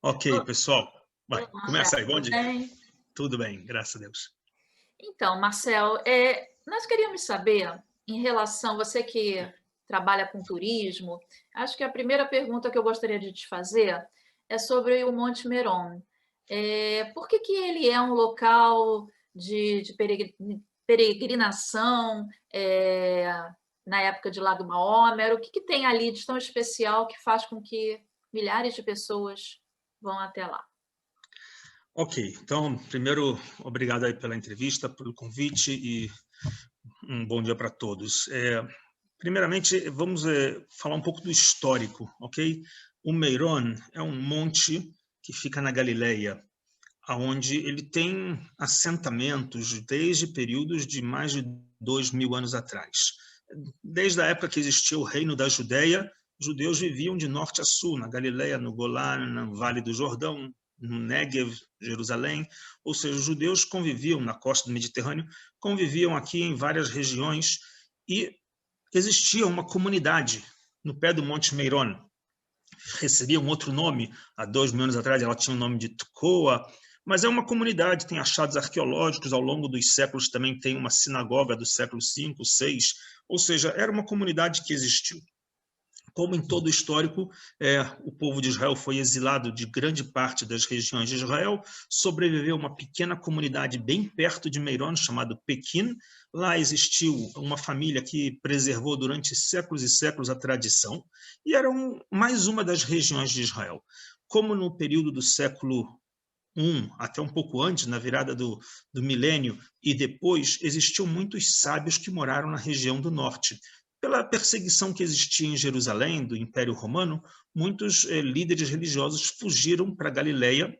Ok, pessoal. Vai, Olá, começa aí, bom tudo dia. bem? Tudo bem, graças a Deus. Então, Marcel, nós queríamos saber, em relação você que trabalha com turismo, acho que a primeira pergunta que eu gostaria de te fazer é sobre o Monte Meron. Por que que ele é um local de peregrinação, na época de Lago Maomer? O que que tem ali de tão especial que faz com que milhares de pessoas vão até lá? Ok, então, primeiro, obrigado aí pela entrevista, pelo convite e um bom dia para todos. Primeiramente, vamos falar um pouco do histórico, ok? O Meron é um monte que fica na Galileia, aonde ele tem assentamentos desde períodos de mais de 2.000 anos atrás. Desde a época que existia o Reino da Judéia, judeus viviam de norte a sul, na Galileia, no Golã, no Vale do Jordão, no Néguev, Jerusalém, ou seja, os judeus conviviam na costa do Mediterrâneo, conviviam aqui em várias regiões e existia uma comunidade no pé do Monte Meron. Recebia um outro nome, há 2.000 anos atrás ela tinha o nome de Tekoa, mas é uma comunidade, tem achados arqueológicos ao longo dos séculos, também tem uma sinagoga do século V, VI, ou seja, era uma comunidade que existiu. Como em todo o histórico, o povo de Israel foi exilado de grande parte das regiões de Israel, sobreviveu uma pequena comunidade bem perto de Meron, chamada Pequim. Lá existiu uma família que preservou durante séculos e séculos a tradição, e era mais uma das regiões de Israel. Como no período do século até um pouco antes, na virada do milênio, e depois, existiam muitos sábios que moraram na região do norte. Pela perseguição que existia em Jerusalém, do Império Romano, muitos líderes religiosos fugiram para Galileia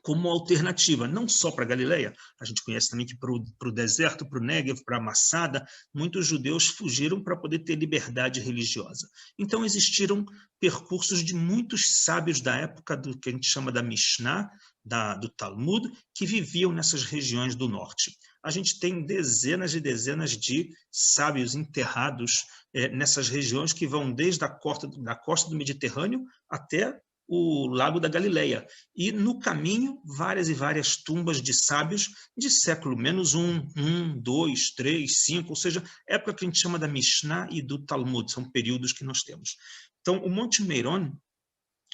como alternativa, não só para Galileia, a gente conhece também que para o deserto, para o Negev, para a Massada, muitos judeus fugiram para poder ter liberdade religiosa. Então existiram percursos de muitos sábios da época do que a gente chama da Mishnah, do Talmud, que viviam nessas regiões do norte. A gente tem dezenas e dezenas de sábios enterrados nessas regiões que vão desde a costa do Mediterrâneo até o Lago da Galileia. E no caminho, várias e várias tumbas de sábios de século -1, 2, 3, 5, ou seja, época que a gente chama da Mishnah e do Talmud, são períodos que nós temos. Então, o Monte Meron,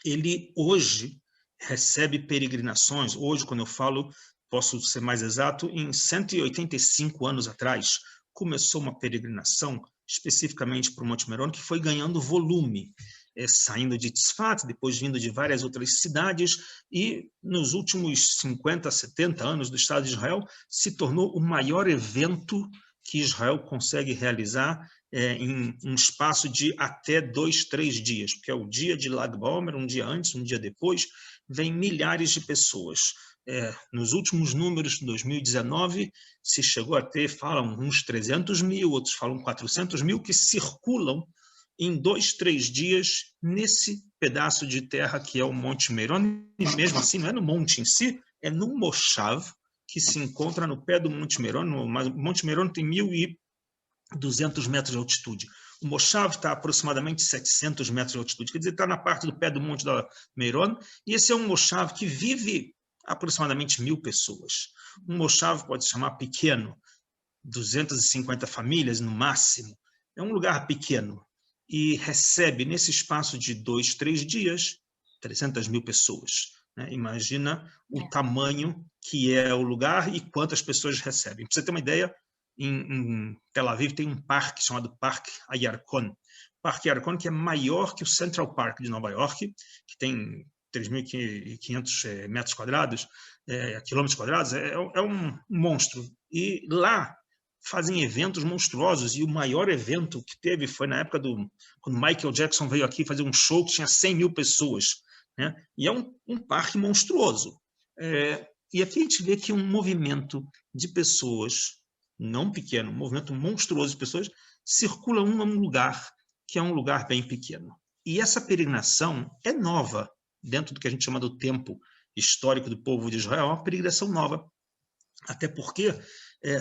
ele hoje recebe peregrinações, hoje, quando eu falo, posso ser mais exato, em 185 anos atrás, começou uma peregrinação especificamente para o Monte Meron, que foi ganhando volume, saindo de Tzfat, depois vindo de várias outras cidades, e nos últimos 50, 70 anos do Estado de Israel, se tornou o maior evento que Israel consegue realizar em um espaço de até 2, 3 dias, porque é o dia de Lag BaOmer, um dia antes, um dia depois, vem milhares de pessoas. Nos últimos números de 2019, se chegou a ter, falam uns 300 mil, outros falam 400 mil, que circulam em 2, 3 dias nesse pedaço de terra que é o Monte Meron, e mesmo assim não é no monte em si, é no Moshav, que se encontra no pé do Monte Meron. O Monte Meron tem 1.200 metros de altitude. O Moshav está a aproximadamente 700 metros de altitude, quer dizer, está na parte do pé do Monte da Meron, e esse é um Moshav que vive aproximadamente 1.000 pessoas. Um Moshav pode se chamar pequeno, 250 famílias no máximo. É um lugar pequeno e recebe, nesse espaço de 2, 3 dias, 300 mil pessoas. Né? Imagina o tamanho que é o lugar e quantas pessoas recebem. Para você ter uma ideia, em Tel Aviv tem um parque chamado Parque Ayarkon. O Parque Ayarkon, que é maior que o Central Park de Nova York, que tem 3.500 metros quadrados, quilômetros quadrados, é um monstro. E lá fazem eventos monstruosos, e o maior evento que teve foi na época quando Michael Jackson veio aqui fazer um show que tinha 100 mil pessoas, né? E é um parque monstruoso. E aqui a gente vê que um movimento de pessoas, não pequeno, um movimento monstruoso de pessoas, circula a um lugar que é um lugar bem pequeno. E essa peregrinação é nova, dentro do que a gente chama do tempo histórico do povo de Israel, é uma peregrinação nova, até porque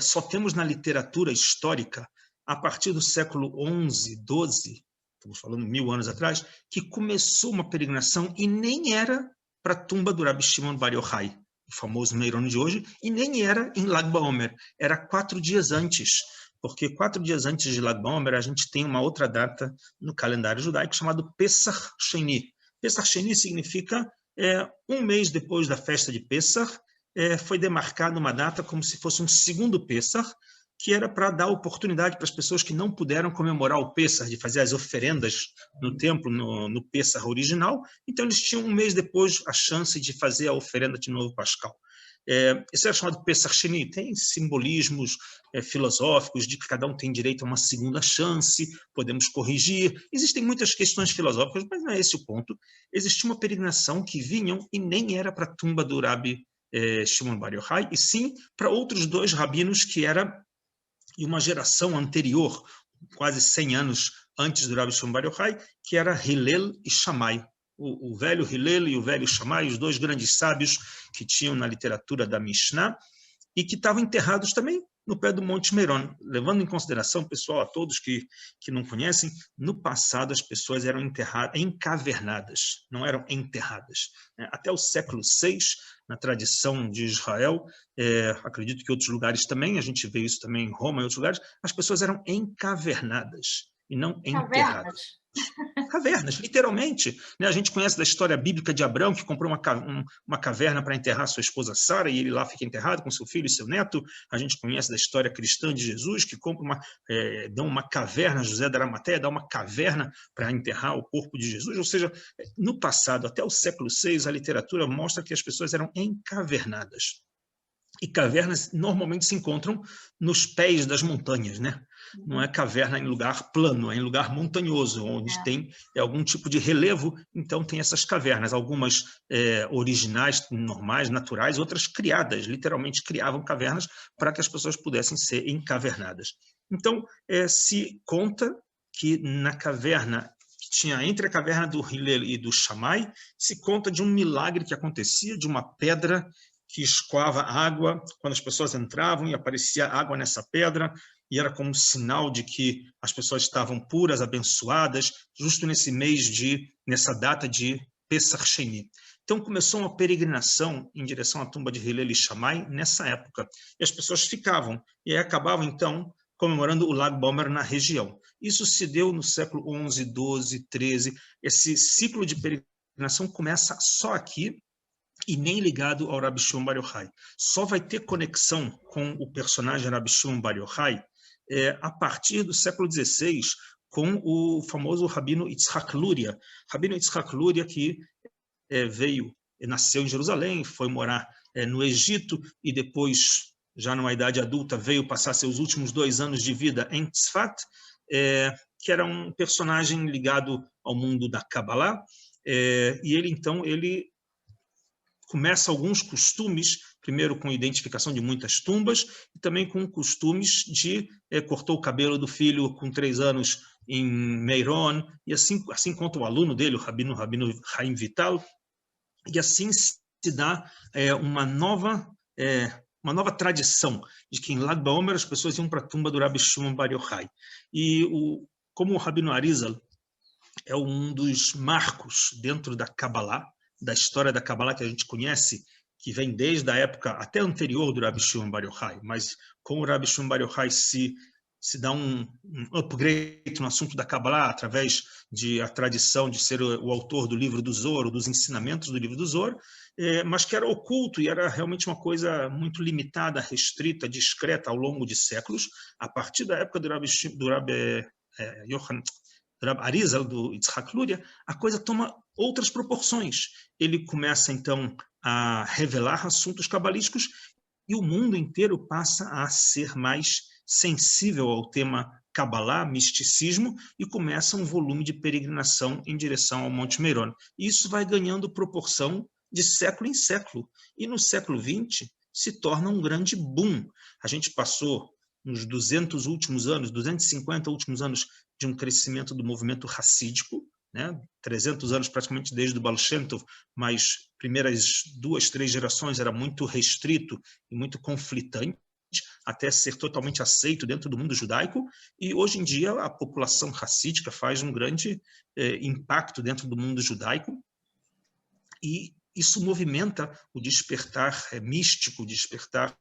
só temos na literatura histórica, a partir do século XI, XII, estamos falando 1.000 anos atrás, que começou uma peregrinação e nem era para a tumba do Rabi Shimon Bar Yochai, o famoso Meirón de hoje, e nem era em Lag BaOmer, era 4 dias antes, porque 4 dias antes de Lag BaOmer a gente tem uma outra data no calendário judaico chamado Pesach Sheni. Pesach Sheni significa um mês depois da festa de Pesach, foi demarcada uma data como se fosse um segundo Pesach, que era para dar oportunidade para as pessoas que não puderam comemorar o Pesach, de fazer as oferendas no templo, no Pesach original. Então, eles tinham um mês depois a chance de fazer a oferenda de novo pascal. Isso era chamado Pesach Sheni. Tem simbolismos filosóficos de que cada um tem direito a uma segunda chance, podemos corrigir. Existem muitas questões filosóficas, mas não é esse o ponto. Existia uma peregrinação que vinham e nem era para a tumba do Rabi Shimon Bar Yochai, e sim para outros 2 rabinos que era e uma geração anterior, quase 100 anos antes do Rabi Shimon Bar Yochai, que era Hillel e Shammai. O velho Hillel e o velho Shammai, os 2 grandes sábios que tinham na literatura da Mishnah, e que estavam enterrados também no pé do Monte Meron. Levando em consideração, pessoal, a todos que não conhecem, no passado as pessoas eram encavernadas, não eram enterradas. Até o século VI, na tradição de Israel, acredito que em outros lugares também, a gente vê isso também em Roma e outros lugares, as pessoas eram encavernadas e não enterradas. Cavernas, literalmente. A gente conhece da história bíblica de Abraão, que comprou uma caverna para enterrar sua esposa Sara, e ele lá fica enterrado com seu filho e seu neto. A gente conhece da história cristã de Jesus, que dá uma caverna, José da Arimateia dá uma caverna para enterrar o corpo de Jesus. Ou seja, no passado, até o século VI, a literatura mostra que as pessoas eram encavernadas. E cavernas normalmente se encontram nos pés das montanhas, né? Não é caverna em lugar plano, é em lugar montanhoso, onde tem algum tipo de relevo, então tem essas cavernas, algumas originais, normais, naturais, outras criadas, literalmente criavam cavernas para que as pessoas pudessem ser encavernadas. Então, se conta que na caverna que tinha entre a caverna do Hillel e do Shammai, se conta de um milagre que acontecia, de uma pedra que escoava água quando as pessoas entravam e aparecia água nessa pedra, e era como um sinal de que as pessoas estavam puras, abençoadas, justo nessa data de Pesach Sheni. Então começou uma peregrinação em direção à tumba de Hillel e Shammai nessa época, e as pessoas ficavam, e aí acabavam então comemorando o Lag BaOmer na região. Isso se deu no século XI, XII, XIII, esse ciclo de peregrinação começa só aqui, e nem ligado ao Rabi Shimon Bar Yochai. Só vai ter conexão com o personagem Rabi Shimon Bar Yochai a partir do século XVI, com o famoso Rabino Yitzhak Luria. Rabino Yitzhak Luria, que nasceu em Jerusalém, foi morar no Egito, e depois, já numa idade adulta, veio passar seus últimos 2 anos de vida em Tzfat, que era um personagem ligado ao mundo da Kabbalah, e ele começa alguns costumes, primeiro com identificação de muitas tumbas, e também com costumes de cortou o cabelo do filho com 3 anos em Meirón, e assim conta o aluno dele, o Rabino Chaim Vital, e assim se dá uma nova tradição, de que em Lag BaOmer as pessoas iam para a tumba do Rabi Shimon Bar Yochai. E como o Rabino Arizal é um dos marcos dentro da Kabbalah, da história da Kabbalah que a gente conhece, que vem desde a época até anterior do Rabi Shimon Bar Yochai, mas com o Rabi Shimon Bar Yochai se dá um upgrade no assunto da Kabbalah, através a tradição de ser o autor do livro do Zohar, dos ensinamentos do livro do Zohar, mas que era oculto e era realmente uma coisa muito limitada, restrita, discreta ao longo de séculos. A partir da época do Rabi Arizal, do Yitzhak Luria, a coisa toma outras proporções. Ele começa, então, a revelar assuntos cabalísticos e o mundo inteiro passa a ser mais sensível ao tema Kabbalah, misticismo, e começa um volume de peregrinação em direção ao Monte Meron. E isso vai ganhando proporção de século em século. E no século XX se torna um grande boom. A gente passou nos 250 últimos anos de um crescimento do movimento racídico, né? 300 anos praticamente desde o Baal Shem Tov, mas primeiras 2, 3 gerações era muito restrito e muito conflitante, até ser totalmente aceito dentro do mundo judaico, e hoje em dia a população racídica faz um grande impacto dentro do mundo judaico, e isso movimenta o despertar místico, o despertar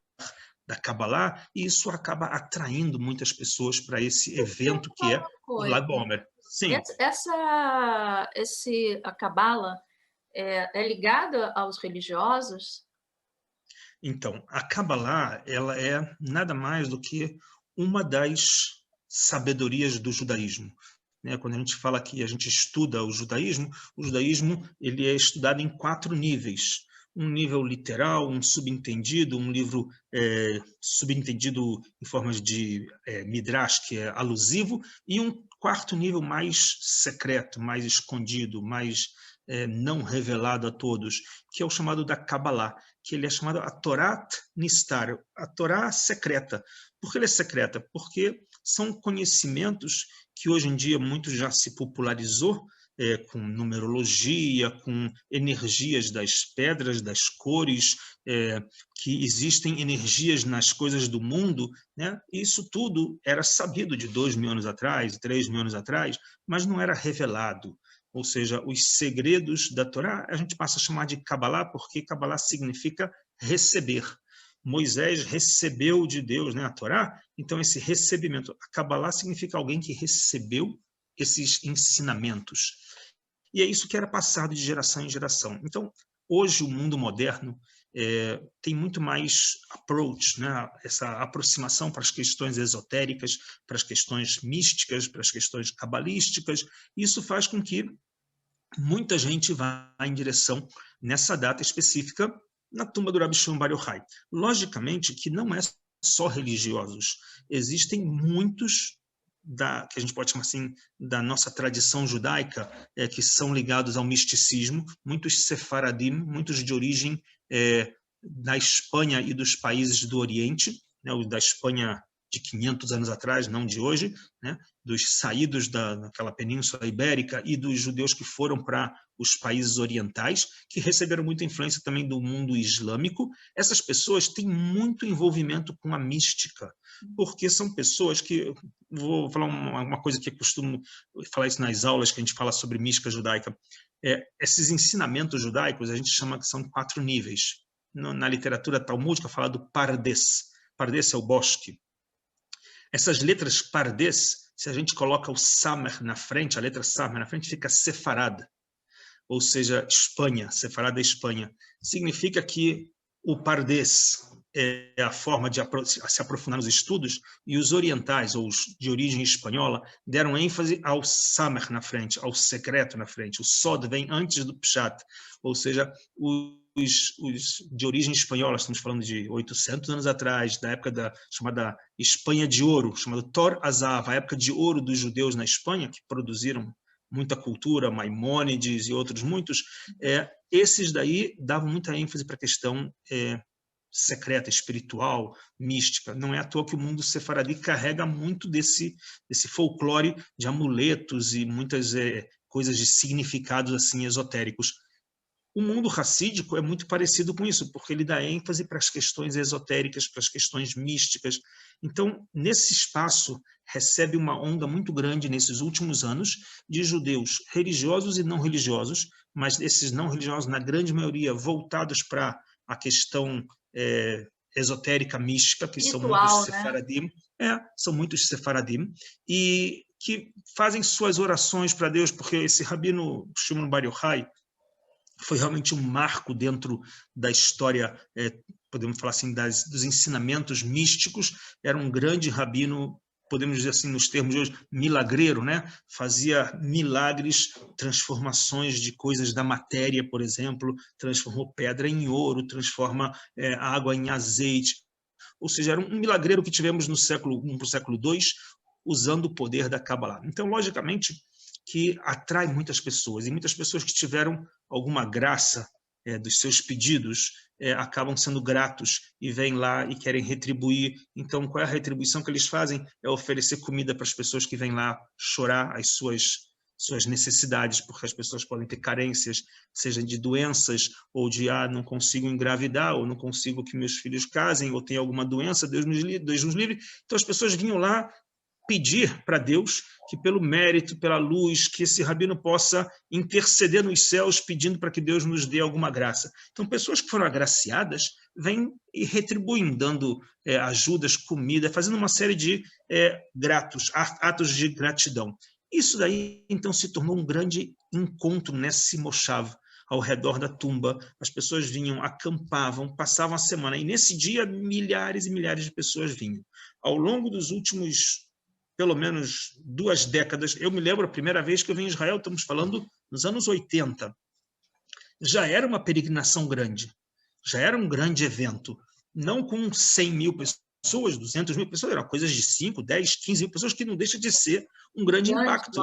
da Kabbalah, e isso acaba atraindo muitas pessoas para esse Deixa eu evento que falar é uma o coisa. Lag BaOmer. Sim. A Cabala é ligada aos religiosos? Então, a Kabbalah, ela é nada mais do que uma das sabedorias do judaísmo, né? Quando a gente fala que a gente estuda o judaísmo ele é estudado em 4 níveis. Um nível literal, um subentendido, um livro subentendido em formas de midrash, que é alusivo, e um quarto nível mais secreto, mais escondido, mais não revelado a todos, que é o chamado da Kabbalah, que ele é chamado a Torat Nistar, a Torá secreta. Por que ele é secreta? Porque são conhecimentos que hoje em dia muito já se popularizou, com numerologia, com energias das pedras, das cores, que existem energias nas coisas do mundo, né? Isso tudo era sabido de 2.000 anos atrás, 3.000 anos atrás, mas não era revelado. Ou seja, os segredos da Torá, a gente passa a chamar de Kabbalah, porque Kabbalah significa receber. Moisés recebeu de Deus, né, a Torá, então esse recebimento, a Kabbalah significa alguém que recebeu esses ensinamentos. E é isso que era passado de geração em geração. Então, hoje o mundo moderno tem muito mais approach, né? Essa aproximação para as questões esotéricas, para as questões místicas, para as questões cabalísticas. Isso faz com que muita gente vá em direção, nessa data específica, na tumba do Rabi Shimon Bar Yochai. Logicamente que não é só religiosos. Existem muitos que a gente pode chamar assim, da nossa tradição judaica, que são ligados ao misticismo, muitos sefaradim, muitos de origem da Espanha e dos países do Oriente, né, da Espanha de 500 anos atrás, não de hoje, né, dos saídos daquela península ibérica e dos judeus que foram para os países orientais, que receberam muita influência também do mundo islâmico. Essas pessoas têm muito envolvimento com a mística, porque são pessoas que, vou falar uma coisa que eu costumo falar isso nas aulas que a gente fala sobre mística judaica, esses ensinamentos judaicos a gente chama que são 4 níveis. Na literatura talmúdica fala do pardes. Pardes é o bosque. Essas letras pardes, se a gente coloca o samer na frente, a letra samer na frente, fica sefarad, ou seja, Espanha, sefarad é Espanha. Significa que o pardes é a forma de se aprofundar nos estudos, e os orientais, ou os de origem espanhola, deram ênfase ao samer na frente, ao secreto na frente. O sod vem antes do pshat, ou seja, os de origem espanhola, estamos falando de 800 anos atrás, da época da chamada Espanha de Ouro, chamada Tor Azav, a época de ouro dos judeus na Espanha, que produziram muita cultura, Maimônides e outros muitos, esses daí davam muita ênfase para a questão secreta, espiritual, mística. Não é à toa que o mundo sefaradi carrega muito desse folclore de amuletos e muitas coisas de significados assim esotéricos. O mundo racídico é muito parecido com isso, porque ele dá ênfase para as questões esotéricas, para as questões místicas. Então, nesse espaço, recebe uma onda muito grande nesses últimos anos de judeus religiosos e não religiosos, mas esses não religiosos, na grande maioria, voltados para a questão esotérica, mística, que são muitos Ritual, né? sefaradim, são muitos sefaradim, e que fazem suas orações para Deus, porque esse rabino Shimon Bar Yochai foi realmente um marco dentro da história, podemos falar assim, dos ensinamentos místicos. Era um grande rabino, podemos dizer assim, nos termos de hoje, milagreiro, né? Fazia milagres, transformações de coisas da matéria, por exemplo, transformou pedra em ouro, transforma água em azeite. Ou seja, era um milagreiro que tivemos no século I para o século II, usando o poder da Kabbalah. Então, logicamente, que atrai muitas pessoas, e muitas pessoas que tiveram alguma graça dos seus pedidos acabam sendo gratos e vêm lá e querem retribuir. Então, qual é a retribuição que eles fazem? É oferecer comida para as pessoas que vêm lá chorar as suas necessidades, porque as pessoas podem ter carências, seja de doenças, ou de, não consigo engravidar, ou não consigo que meus filhos casem, ou tem alguma doença, Deus nos livre. Então, as pessoas vinham lá pedir para Deus que, pelo mérito, pela luz, que esse rabino possa interceder nos céus, pedindo para que Deus nos dê alguma graça. Então, pessoas que foram agraciadas vêm e retribuem, dando ajudas, comida, fazendo uma série de atos de gratidão. Isso daí, então, se tornou um grande encontro nesse moshav, ao redor da tumba. As pessoas vinham, acampavam, passavam a semana, e nesse dia milhares e milhares de pessoas vinham. Ao longo dos últimos, pelo menos 2 décadas, eu me lembro a primeira vez que eu vim em Israel, estamos falando nos anos 80, já era uma peregrinação grande, já era um grande evento, não com 100 mil pessoas, 200 mil pessoas, eram coisas de 5, 10, 15 mil pessoas, que não deixa de ser um grande impacto.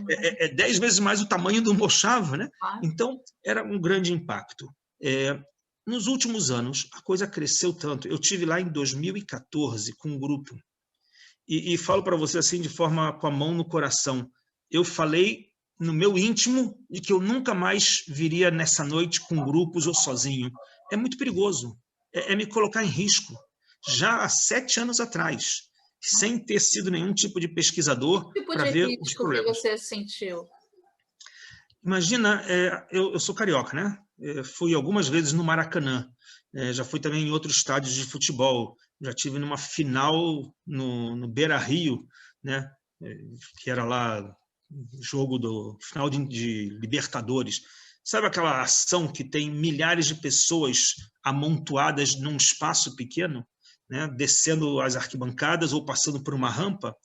É 10 vezes mais o tamanho do Moshav, né? Então, era um grande impacto. Nos últimos anos, a coisa cresceu tanto. Eu tive lá em 2014 com um grupo, e falo para você assim, de forma com a mão no coração, eu falei no meu íntimo de que eu nunca mais viria nessa noite com grupos ou sozinho. É muito perigoso, é me colocar em risco. Já há 7 anos atrás, sem ter sido nenhum tipo de pesquisador para ver os problemas. Que você sentiu? Imagina, eu sou carioca, né? Fui algumas vezes no Maracanã, já fui também em outros estádios de futebol, já tive numa final no Beira-Rio, né? Que era lá jogo do final de Libertadores. Sabe aquela ação que tem milhares de pessoas amontoadas num espaço pequeno, né, descendo as arquibancadas ou passando por uma rampa?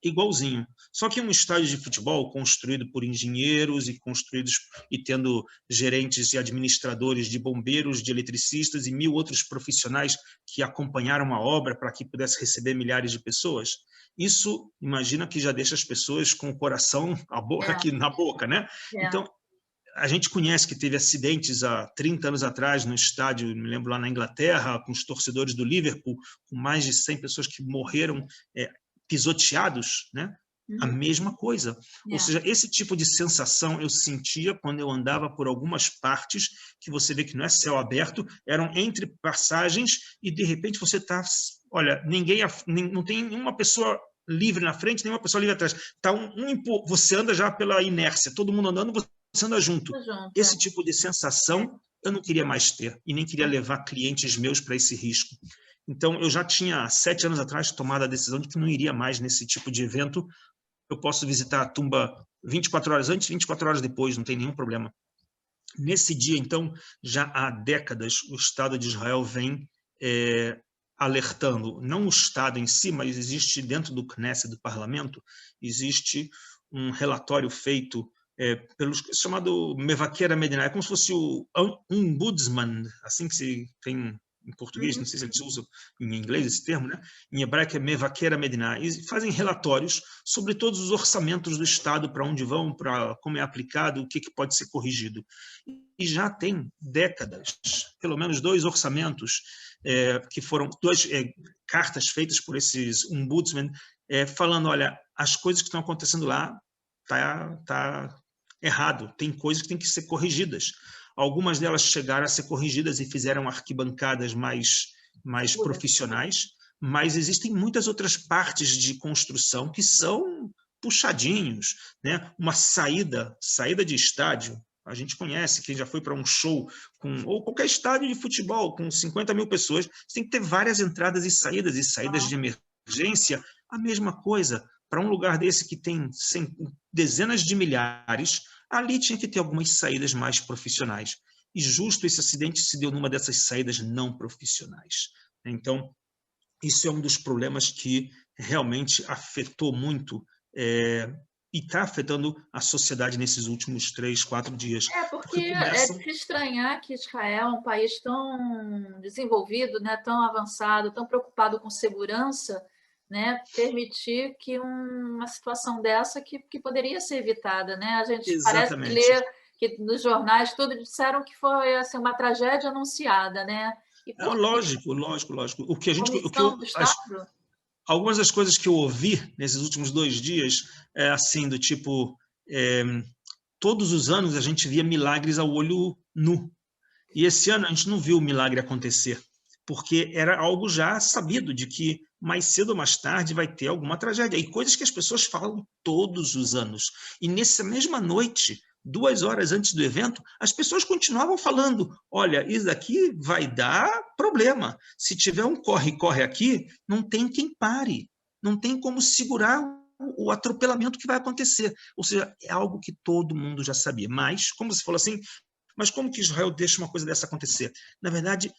Igualzinho. Só que um estádio de futebol construído por engenheiros e tendo gerentes e administradores de bombeiros, de eletricistas e 1000 outros profissionais que acompanharam a obra para que pudesse receber milhares de pessoas. Isso, imagina que já deixa as pessoas com o coração, a boca aqui na boca, né? Então, a gente conhece que teve acidentes há 30 anos atrás no estádio, me lembro lá na Inglaterra, com os torcedores do Liverpool, com mais de 100 pessoas que morreram pisoteados, né? A mesma coisa. Ou seja, esse tipo de sensação eu sentia quando eu andava por algumas partes que você vê que não é céu aberto, eram entre passagens e de repente você está, olha, não tem nenhuma pessoa livre na frente, nenhuma pessoa livre atrás. Tá você anda já pela inércia, todo mundo andando, você anda junto. Esse tipo de sensação eu não queria mais ter e nem queria levar clientes meus para esse risco. Então, eu já tinha, 7 anos atrás, tomado a decisão de que não iria mais nesse tipo de evento. Eu posso visitar a tumba 24 horas antes, 24 horas depois, não tem nenhum problema. Nesse dia, então, já há décadas, o Estado de Israel vem alertando, não o Estado em si, mas existe dentro do Knesset, do parlamento, existe um relatório feito chamado Mevaquer Amediná, é como se fosse o ombudsman, assim que se tem em português, não sei se eles usam em inglês esse termo, né? Em hebraico é Mevaquer Amediná, e fazem relatórios sobre todos os orçamentos do Estado, para onde vão, para como é aplicado, o que pode ser corrigido. E já tem décadas, pelo menos 2 orçamentos, que foram 2 cartas feitas por esses ombudsman, falando, olha, as coisas que estão acontecendo lá tá errado, tem coisas que têm que ser corrigidas. Algumas delas chegaram a ser corrigidas e fizeram arquibancadas mais profissionais, mas existem muitas outras partes de construção que são puxadinhos, né? Uma saída de estádio, a gente conhece, quem já foi para um show, ou qualquer estádio de futebol com 50 mil pessoas, você tem que ter várias entradas e saídas de emergência, a mesma coisa. Para um lugar desse que tem dezenas de milhares, ali tinha que ter algumas saídas mais profissionais. E justo esse acidente se deu numa dessas saídas não profissionais. Então, isso é um dos problemas que realmente afetou muito e está afetando a sociedade nesses últimos 3, 4 dias. Porque é de se estranhar que Israel é um país tão desenvolvido, né, tão avançado, tão preocupado com segurança, né, permitir que uma situação dessa que poderia ser evitada, né? A gente parece que lê que nos jornais tudo disseram que foi assim, uma tragédia anunciada, né? Lógico. O que a gente, algumas das coisas que eu ouvi nesses últimos 2 dias é assim, do tipo, todos os anos a gente via milagres ao olho nu. E esse ano a gente não viu o milagre acontecer, porque era algo já sabido de que mais cedo ou mais tarde vai ter alguma tragédia. E coisas que as pessoas falam todos os anos. E nessa mesma noite, 2 horas antes do evento, as pessoas continuavam falando, olha, isso aqui vai dar problema. Se tiver um corre-corre aqui, não tem quem pare. Não tem como segurar o atropelamento que vai acontecer. Ou seja, é algo que todo mundo já sabia. Mas, como você falou assim, mas como que Israel deixa uma coisa dessa acontecer? Na verdade,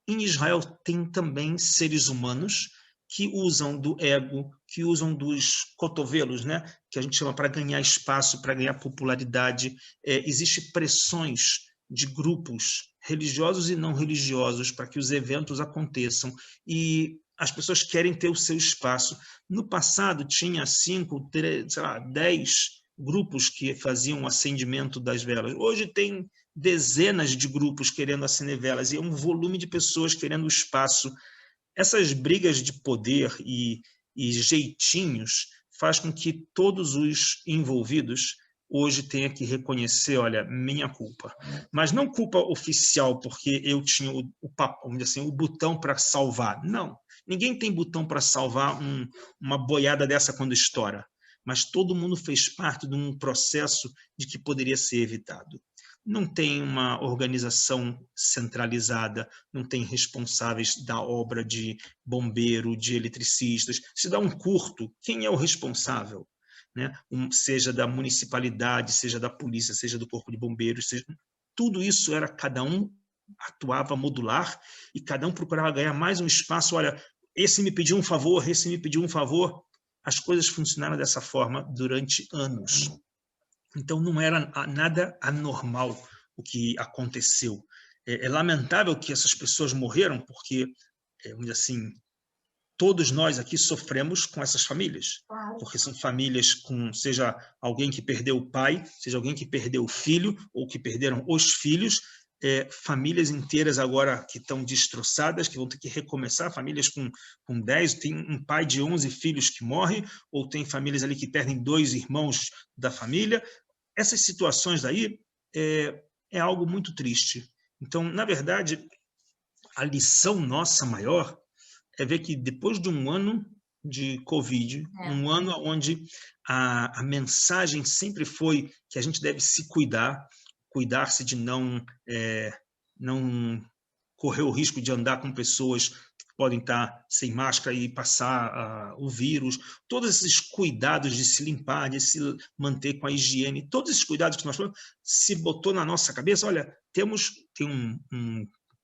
em Israel tem também seres humanos que usam do ego, que usam dos cotovelos, né? Que a gente chama para ganhar espaço, para ganhar popularidade. Existem pressões de grupos religiosos e não religiosos para que os eventos aconteçam. E as pessoas querem ter o seu espaço. No passado, tinha 5, 3, sei lá, 10 grupos que faziam o acendimento das velas. Hoje tem dezenas de grupos querendo acender velas, e é um volume de pessoas querendo espaço. Essas brigas de poder e jeitinhos faz com que todos os envolvidos hoje tenham que reconhecer, olha, minha culpa. Mas não culpa oficial, porque eu tinha vamos dizer assim, o botão para salvar. Não, ninguém tem botão para salvar uma boiada dessa quando estoura. Mas todo mundo fez parte de um processo de que poderia ser evitado. Não tem uma organização centralizada, não tem responsáveis da obra de bombeiro, de eletricistas. Se dá um curto, quem é o responsável? Né? Seja da municipalidade, seja da polícia, seja do corpo de bombeiros, tudo isso era, cada um atuava modular e cada um procurava ganhar mais um espaço. Olha, esse me pediu um favor, esse me pediu um favor. As coisas funcionaram dessa forma durante anos. Então, não era nada anormal o que aconteceu. É lamentável que essas pessoas morreram, porque, vamos dizer assim, todos nós aqui sofremos com essas famílias, porque são famílias com, seja alguém que perdeu o pai, seja alguém que perdeu o filho, ou que perderam os filhos, famílias inteiras agora que estão destroçadas, que vão ter que recomeçar, famílias com 10, tem um pai de 11 filhos que morre, ou tem famílias ali que perdem 2 irmãos da família. Essas situações daí é algo muito triste. Então, na verdade, a lição nossa maior é ver que depois de um ano de Covid, um ano onde a mensagem sempre foi que a gente deve se cuidar-se de não correr o risco de andar com pessoas que podem estar sem máscara e passar o vírus, todos esses cuidados de se limpar, de se manter com a higiene, todos esses cuidados que nós falamos, se botou na nossa cabeça, olha, tem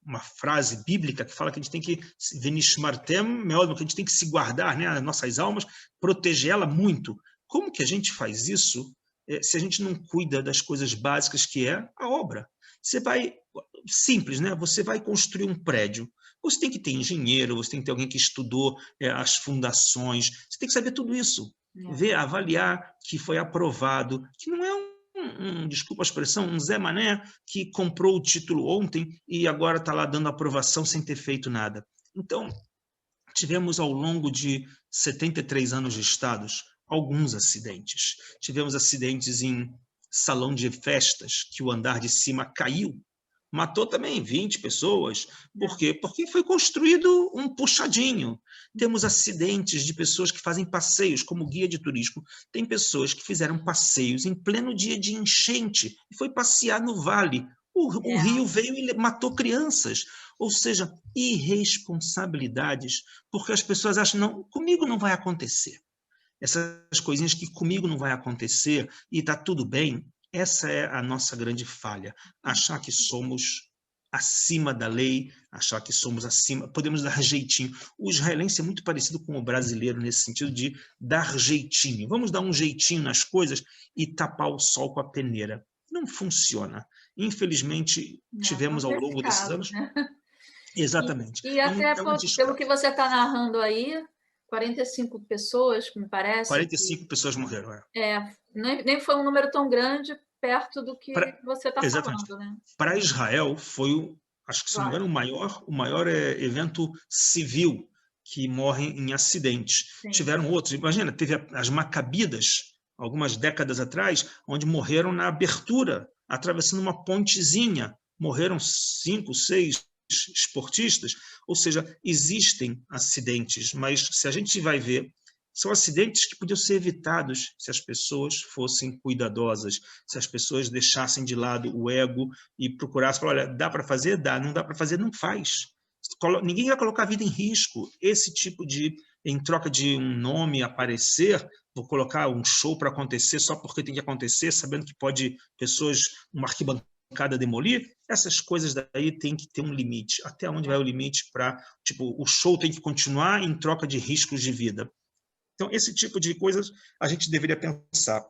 uma frase bíblica que fala que a gente tem que venishmartem, que a gente tem que se guardar, né, as nossas almas, proteger ela muito. Como que a gente faz isso se a gente não cuida das coisas básicas que é a obra? Você vai, simples, né? Você vai construir um prédio, você tem que ter engenheiro, você tem que ter alguém que estudou as fundações, você tem que saber tudo isso, ver, avaliar que foi aprovado, que não é desculpa a expressão, um Zé Mané que comprou o título ontem e agora está lá dando aprovação sem ter feito nada. Então, tivemos ao longo de 73 anos de estados alguns acidentes. Tivemos acidentes em salão de festas, que o andar de cima caiu, matou também 20 pessoas. Por quê? Porque foi construído um puxadinho. Temos acidentes de pessoas que fazem passeios, como guia de turismo. Tem pessoas que fizeram passeios em pleno dia de enchente e foi passear no vale. O rio veio e matou crianças. Ou seja, irresponsabilidades, porque as pessoas acham, não, comigo não vai acontecer. Essas coisinhas que comigo não vai acontecer e está tudo bem, essa é a nossa grande falha. Achar que somos acima da lei, achar que somos acima, podemos dar jeitinho. O israelense é muito parecido com o brasileiro nesse sentido de dar jeitinho. Vamos dar um jeitinho nas coisas e tapar o sol com a peneira. Não funciona. Infelizmente, tivemos ao longo desses anos... Né? Exatamente. E até pelo que você está narrando aí, 45 pessoas, me parece. 45 pessoas morreram. Nem foi um número tão grande perto do que você está falando, né? Para Israel, foi, acho que se não me engano, o maior evento civil que morre em acidentes. Sim. Tiveram outros. Imagina, teve as Macabídas, algumas décadas atrás, onde morreram na abertura, atravessando uma pontezinha. Morreram 5, 6 esportistas, ou seja, existem acidentes, mas se a gente vai ver, são acidentes que podiam ser evitados se as pessoas fossem cuidadosas, se as pessoas deixassem de lado o ego e procurassem falar, olha, dá para fazer? Dá. Não dá para fazer? Não faz. Ninguém vai colocar a vida em risco. Esse tipo de, em troca de um nome aparecer, vou colocar um show para acontecer só porque tem que acontecer, sabendo que pode pessoas, uma arquibancada demolir, essas coisas daí tem que ter um limite. Até onde vai o limite para, tipo, o show tem que continuar em troca de riscos de vida. Então, esse tipo de coisas a gente deveria pensar.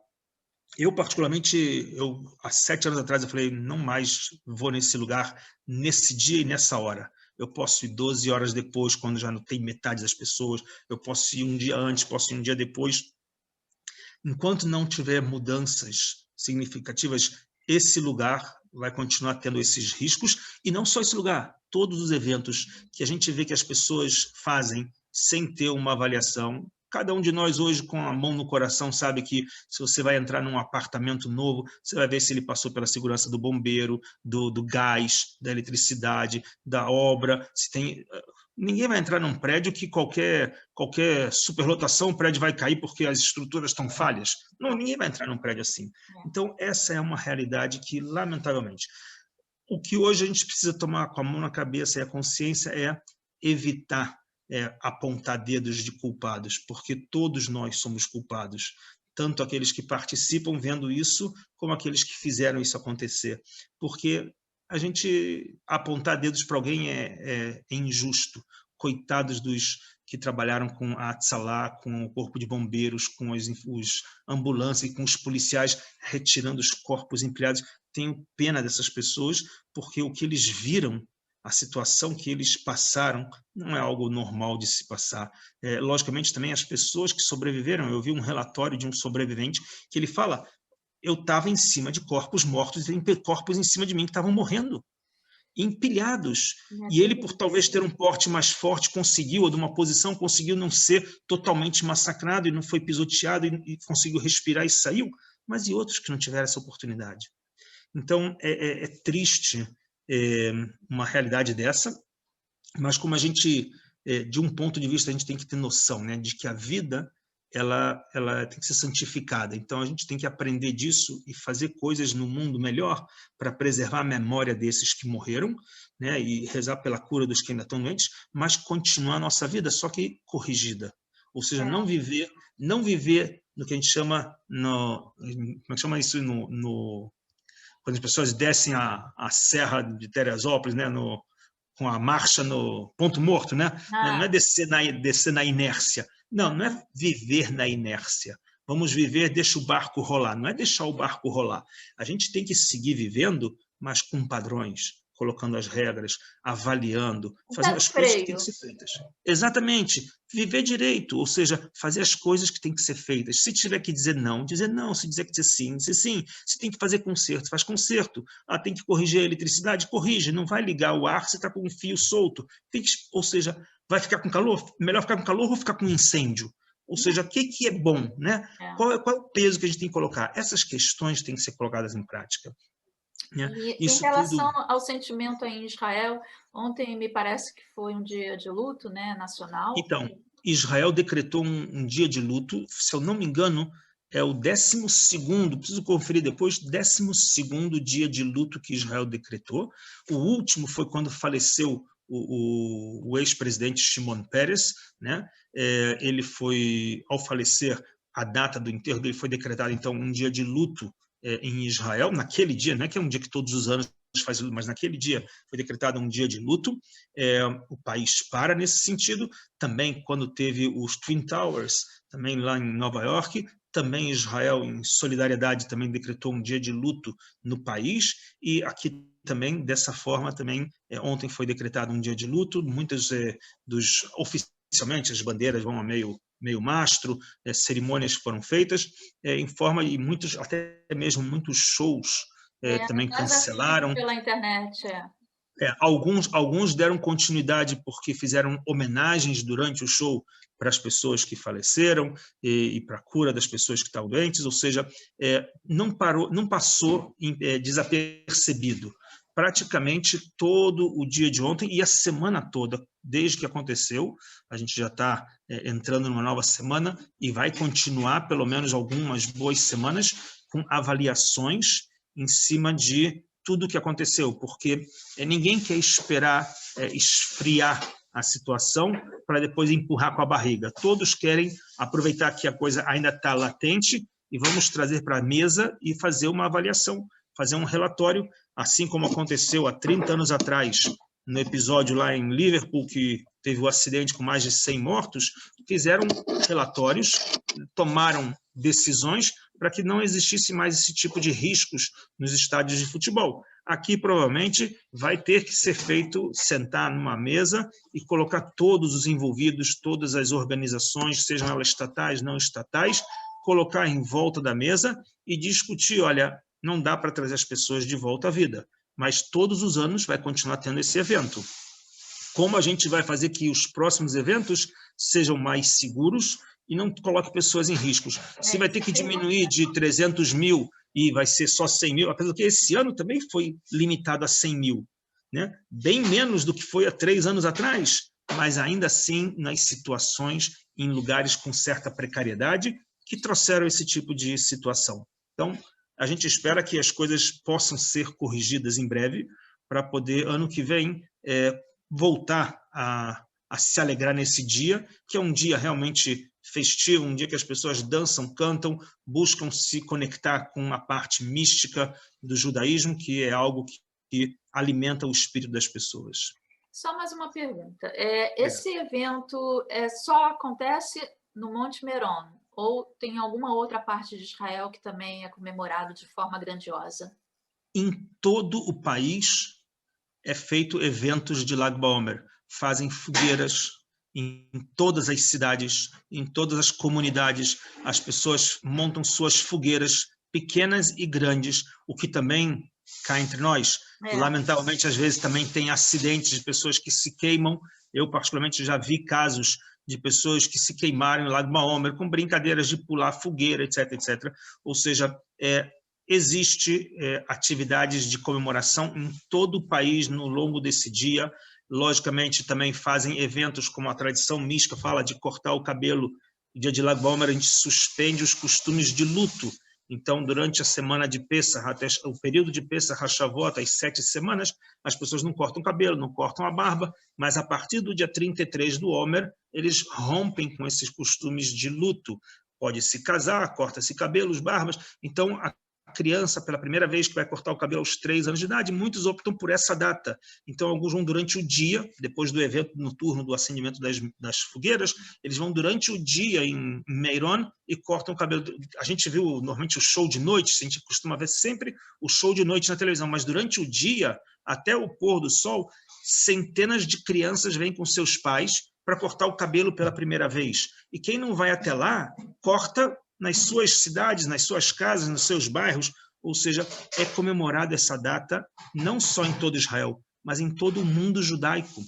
Eu, particularmente, há 7 anos atrás, eu falei, não mais vou nesse lugar, nesse dia e nessa hora. Eu posso ir 12 horas depois, quando já não tem metade das pessoas, eu posso ir um dia antes, posso ir um dia depois. Enquanto não tiver mudanças significativas, esse lugar vai continuar tendo esses riscos, e não só esse lugar, todos os eventos que a gente vê que as pessoas fazem sem ter uma avaliação. Cada um de nós hoje, com a mão no coração, sabe que se você vai entrar num apartamento novo, você vai ver se ele passou pela segurança do bombeiro, do gás, da eletricidade, da obra, se tem... Ninguém vai entrar num prédio que qualquer superlotação, o prédio vai cair porque as estruturas estão falhas. Não, ninguém vai entrar num prédio assim. Então, essa é uma realidade que, lamentavelmente, o que hoje a gente precisa tomar com a mão na cabeça e a consciência é evitar apontar dedos de culpados, porque todos nós somos culpados, tanto aqueles que participam vendo isso, como aqueles que fizeram isso acontecer. Porque a gente apontar dedos para alguém é injusto. Coitados dos que trabalharam com a Atsalá, com o corpo de bombeiros, com os ambulâncias e com os policiais retirando os corpos empilhados. Tenho pena dessas pessoas, porque o que eles viram, a situação que eles passaram, não é algo normal de se passar. Logicamente, também as pessoas que sobreviveram, eu vi um relatório de um sobrevivente que ele fala, eu estava em cima de corpos mortos, e tem corpos em cima de mim que estavam morrendo, empilhados. E ele, por talvez ter um porte mais forte, conseguiu, ou de uma posição, conseguiu não ser totalmente massacrado e não foi pisoteado e conseguiu respirar e saiu, mas e outros que não tiveram essa oportunidade? Então, é triste uma realidade dessa, mas como a gente, de um ponto de vista, a gente tem que ter noção, né, de que a vida ela tem que ser santificada. Então, a gente tem que aprender disso e fazer coisas no mundo melhor para preservar a memória desses que morreram, né, e rezar pela cura dos que ainda estão doentes, mas continuar a nossa vida, só que corrigida. Ou seja, não viver no que a gente chama, como é que chama isso quando as pessoas descem a Serra de Teresópolis, né, com a marcha no ponto morto, né? Não é descer na inércia. Não é viver na inércia. Vamos viver, deixa o barco rolar. Não é deixar o barco rolar. A gente tem que seguir vivendo, mas com padrões, colocando as regras, avaliando, fazendo as coisas que têm que ser feitas. Exatamente. Viver direito, ou seja, fazer as coisas que têm que ser feitas. Se tiver que dizer não, dizer não. Se dizer que dizer sim, dizer sim. Se tem que fazer conserto, faz conserto. Tem que corrigir a eletricidade, corrige. Não vai ligar o ar se está com um fio solto. Ou seja, vai ficar com calor? Melhor ficar com calor ou ficar com incêndio? Ou seja, o que é bom, né? Qual é o peso que a gente tem que colocar? Essas questões têm que ser colocadas em prática. E em relação ao sentimento em Israel, ontem me parece que foi um dia de luto, né, nacional. Então, Israel decretou um dia de luto, se eu não me engano, é o 12º, preciso conferir depois, 12º dia de luto que Israel decretou. O último foi quando faleceu o ex-presidente Shimon Peres, né? Ele foi, ao falecer, a data do enterro dele foi decretada, então, um dia de luto em Israel, naquele dia, não é que é um dia que todos os anos faz luto, mas naquele dia foi decretado um dia de luto. O país para nesse sentido. Também, quando teve os Twin Towers, também lá em Nova York, também Israel, em solidariedade, também decretou um dia de luto no país, e aqui também, dessa forma, também, ontem foi decretado um dia de luto. Muitas oficialmente, as bandeiras vão a meio mastro, cerimônias foram feitas em forma, e até mesmo muitos shows também cancelaram. Pela internet, alguns deram continuidade porque fizeram homenagens durante o show para as pessoas que faleceram e para a cura das pessoas que estavam doentes, ou seja, não passou desapercebido. praticamente todo o dia de ontem e a semana toda, desde que aconteceu. A gente já está entrando numa nova semana e vai continuar pelo menos algumas boas semanas com avaliações em cima de tudo o que aconteceu, porque ninguém quer esperar esfriar a situação para depois empurrar com a barriga. Todos querem aproveitar que a coisa ainda está latente e vamos trazer para a mesa e fazer uma avaliação, fazer um relatório, assim como aconteceu há 30 anos atrás, no episódio lá em Liverpool, que teve o acidente com mais de 100 mortos, fizeram relatórios, tomaram decisões para que não existisse mais esse tipo de riscos nos estádios de futebol. Aqui, provavelmente, vai ter que ser feito, sentar numa mesa e colocar todos os envolvidos, todas as organizações, sejam elas estatais, não estatais, colocar em volta da mesa e discutir, olha, não dá para trazer as pessoas de volta à vida, mas todos os anos vai continuar tendo esse evento. Como a gente vai fazer que os próximos eventos sejam mais seguros e não coloque pessoas em riscos? Se vai ter que diminuir de 300 mil e vai ser só 100 mil, apesar que esse ano também foi limitado a 100 mil, né? Bem menos do que foi há 3 anos atrás, mas ainda assim nas situações, em lugares com certa precariedade, que trouxeram esse tipo de situação. Então, a gente espera que as coisas possam ser corrigidas em breve, para poder, ano que vem, voltar a se alegrar nesse dia, que é um dia realmente festivo, um dia que as pessoas dançam, cantam, buscam se conectar com a parte mística do judaísmo, que é algo que alimenta o espírito das pessoas. Só mais uma pergunta. Esse evento só acontece no Monte Meron, ou tem alguma outra parte de Israel que também é comemorado de forma grandiosa? Em todo o país é feito eventos de Lag BaOmer. Fazem fogueiras em todas as cidades, em todas as comunidades. As pessoas montam suas fogueiras, pequenas e grandes, o que também, cá entre nós, lamentavelmente, às vezes também tem acidentes de pessoas que se queimam. Eu, particularmente, já vi casos de pessoas que se queimaram em Lag BaOmer com brincadeiras de pular fogueira, etc, etc. Ou seja, existe atividades de comemoração em todo o país no longo desse dia. Logicamente, também fazem eventos como a tradição mística fala de cortar o cabelo. No dia de Lag BaOmer, a gente suspende os costumes de luto. Então, durante a semana de Pessah, até o período de Pessah, HaShavot, as 7 semanas, as pessoas não cortam o cabelo, não cortam a barba, mas a partir do dia 33 do Omer, eles rompem com esses costumes de luto. Pode se casar, corta-se cabelos, barbas. Então, a criança, pela primeira vez, que vai cortar o cabelo aos 3 anos de idade, muitos optam por essa data. Então, alguns vão durante o dia, depois do evento noturno do acendimento das fogueiras, eles vão durante o dia em Meron e cortam o cabelo. A gente viu normalmente o show de noite, a gente costuma ver sempre o show de noite na televisão, mas durante o dia, até o pôr do sol, centenas de crianças vêm com seus pais para cortar o cabelo pela primeira vez. E quem não vai até lá, corta nas suas cidades, nas suas casas, nos seus bairros, ou seja, é comemorada essa data não só em todo Israel, mas em todo o mundo judaico.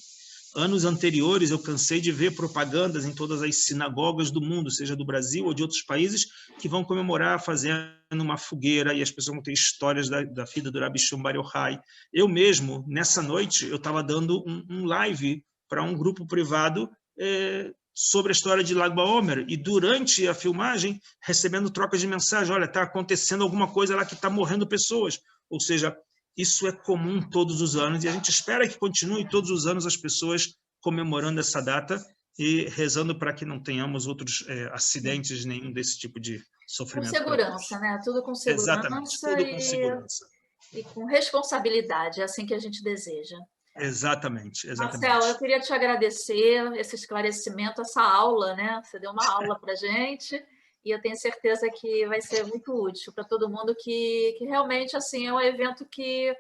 Anos anteriores, eu cansei de ver propagandas em todas as sinagogas do mundo, seja do Brasil ou de outros países, que vão comemorar fazendo uma fogueira, e as pessoas vão ter histórias da vida do Rabi Shimon Bar Yochai. Eu mesmo, nessa noite, eu estava dando um live para um grupo privado sobre a história de Lag BaOmer, e durante a filmagem, recebendo trocas de mensagem, olha, está acontecendo alguma coisa lá que está morrendo pessoas. Ou seja, isso é comum todos os anos, e a gente espera que continue todos os anos as pessoas comemorando essa data e rezando para que não tenhamos outros acidentes, nenhum desse tipo de sofrimento. Com segurança, né? Tudo com segurança. Exatamente, tudo com segurança. E com responsabilidade, é assim que a gente deseja. Exatamente, exatamente. Marcelo, eu queria te agradecer esse esclarecimento, essa aula, né? Você deu uma aula para a gente, e eu tenho certeza que vai ser muito útil para todo mundo, que realmente assim, é um evento que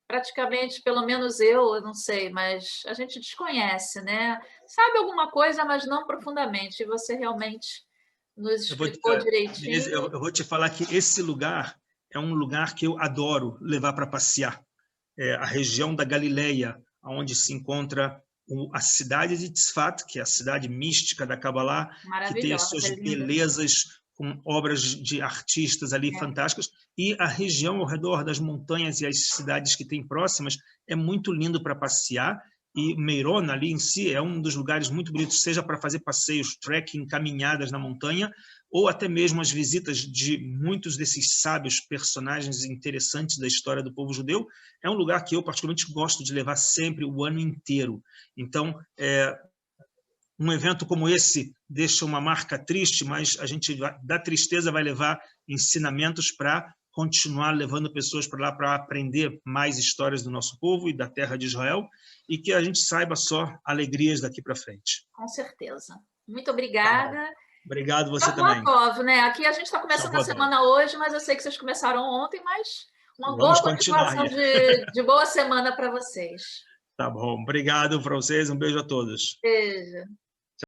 praticamente, pelo menos eu não sei, mas a gente desconhece, né? Sabe alguma coisa, mas não profundamente, e você realmente nos explicou direitinho. Eu vou te falar que esse lugar é um lugar que eu adoro levar para passear. A região da Galileia, onde se encontra a cidade de Tzfat, que é a cidade mística da Kabbalah, que tem as suas belezas com obras de artistas ali fantásticas, e a região ao redor das montanhas e as cidades que tem próximas é muito lindo para passear, e Meirona ali em si é um dos lugares muito bonitos, seja para fazer passeios, trekking, caminhadas na montanha, ou até mesmo as visitas de muitos desses sábios, personagens interessantes da história do povo judeu. É um lugar que eu particularmente gosto de levar sempre o ano inteiro. Então, um evento como esse deixa uma marca triste, mas a gente da tristeza vai levar ensinamentos para continuar levando pessoas para lá para aprender mais histórias do nosso povo e da terra de Israel, e que a gente saiba só alegrias daqui para frente. Com certeza. Muito obrigada. Tá, obrigado você Shavuot também. Tov, né? Aqui a gente está começando a Shavuot Tov. semana hoje, mas eu sei que vocês começaram ontem, mas uma Vamos boa continuar continuação de boa semana para vocês. Tá bom. Obrigado para vocês. Um beijo a todos. Beijo.